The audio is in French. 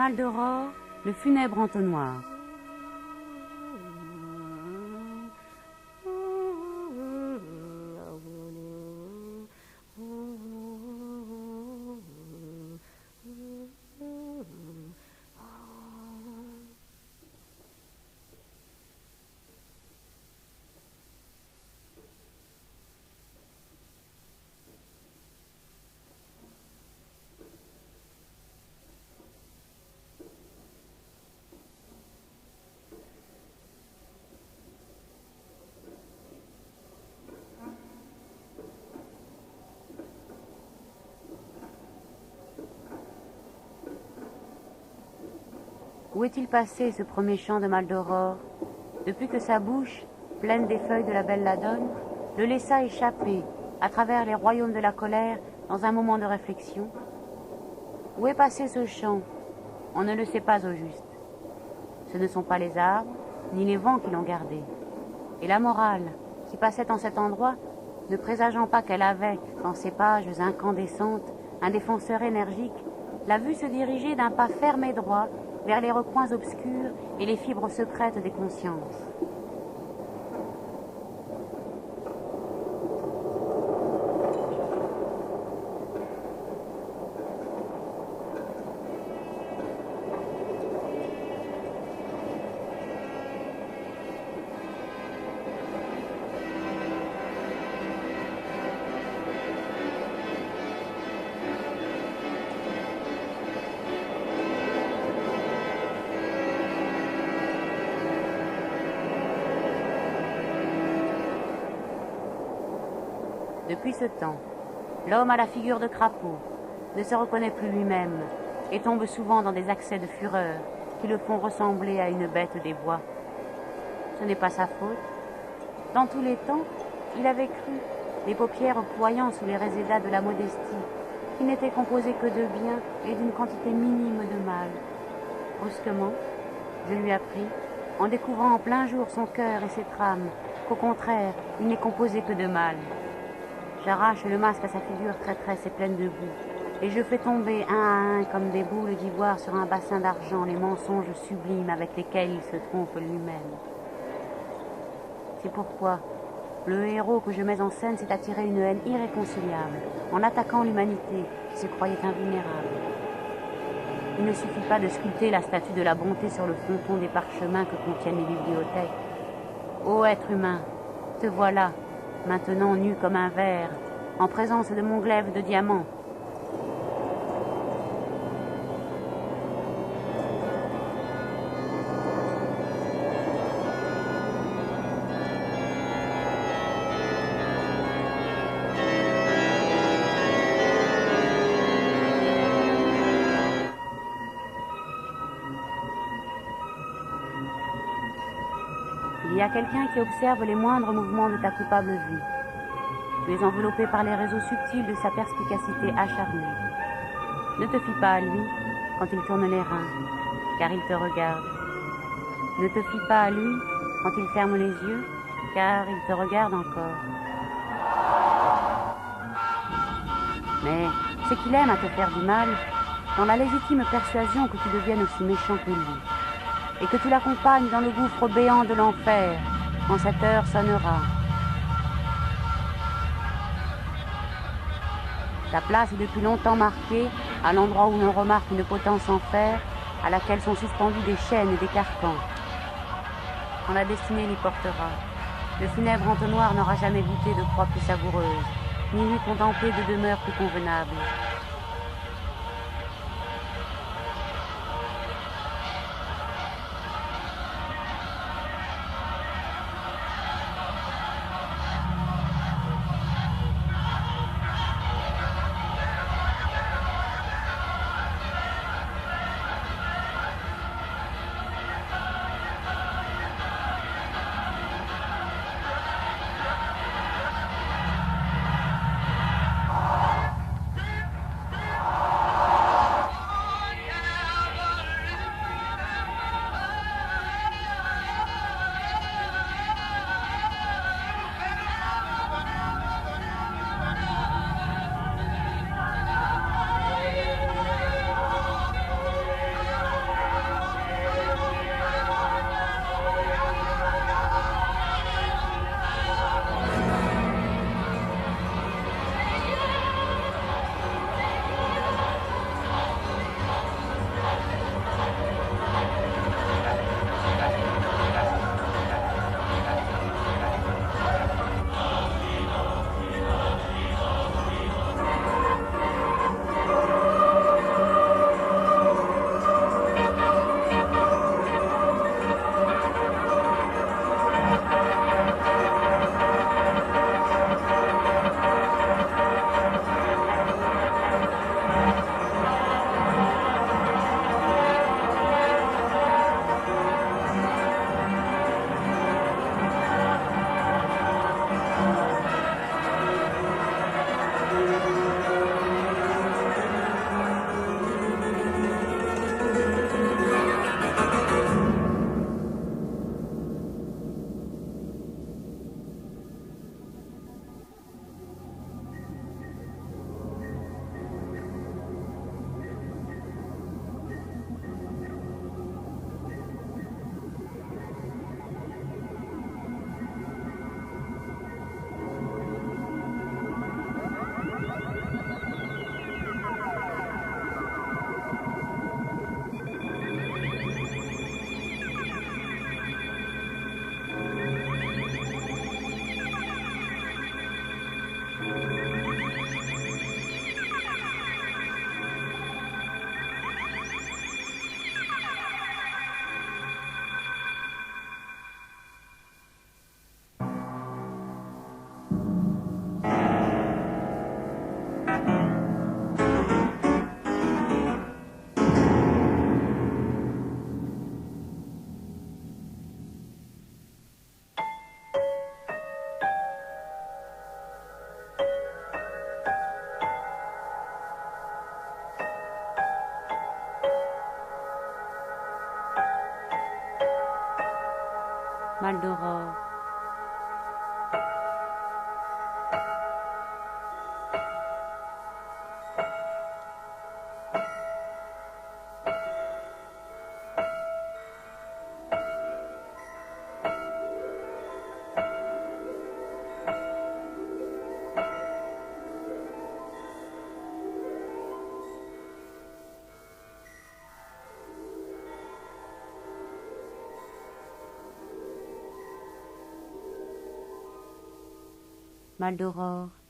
Maldoror, le funèbre entonnoir. Où est-il passé, ce premier chant de Maldoror, depuis que sa bouche, pleine des feuilles de la belladone, le laissa échapper à travers les royaumes de la colère dans un moment de réflexion? Où est passé ce chant? On ne le sait pas au juste. Ce ne sont pas les arbres, ni les vents qui l'ont gardé. Et la morale, qui passait en cet endroit, ne présageant pas qu'elle avait, dans ses pages incandescentes, un défenseur énergique, l'a vue se diriger d'un pas ferme et droit vers les recoins obscurs et les fibres secrètes des consciences. Depuis ce temps, l'homme à la figure de crapaud ne se reconnaît plus lui-même et tombe souvent dans des accès de fureur qui le font ressembler à une bête des bois. Ce n'est pas sa faute. Dans tous les temps, il avait cru, les paupières ployant sous les résédas de la modestie, qui n'était composé que de bien et d'une quantité minime de mal. Brusquement, je lui appris, en découvrant en plein jour son cœur et ses trames, qu'au contraire, il n'est composé que de mal. J'arrache le masque à sa figure traîtresse et pleine de boue, et je fais tomber un à un comme des boules d'ivoire sur un bassin d'argent les mensonges sublimes avec lesquels il se trompe lui-même. C'est pourquoi le héros que je mets en scène s'est attiré une haine irréconciliable en attaquant l'humanité qui se croyait invulnérable. Il ne suffit pas de sculpter la statue de la bonté sur le fronton des parchemins que contiennent les bibliothèques. Ô être humain, te voilà, maintenant nu comme un ver, en présence de mon glaive de diamant. Il y a quelqu'un qui observe les moindres mouvements de ta coupable vie. Tu es enveloppé par les réseaux subtils de sa perspicacité acharnée. Ne te fie pas à lui quand il tourne les reins, car il te regarde. Ne te fie pas à lui quand il ferme les yeux, car il te regarde encore. Mais c'est qu'il aime à te faire du mal, dans la légitime persuasion que tu deviennes aussi méchant que lui, et que tu l'accompagnes dans le gouffre béant de l'enfer, quand cette heure sonnera. Ta place est depuis longtemps marquée à l'endroit où l'on remarque une potence en fer à laquelle sont suspendus des chaînes et des carcans. Quand la destinée l'y portera, le funèbre entonnoir n'aura jamais goûté de proie plus savoureuse, ni lui contemplé de demeure plus convenable. mal d'aurore. Mal d'aurore.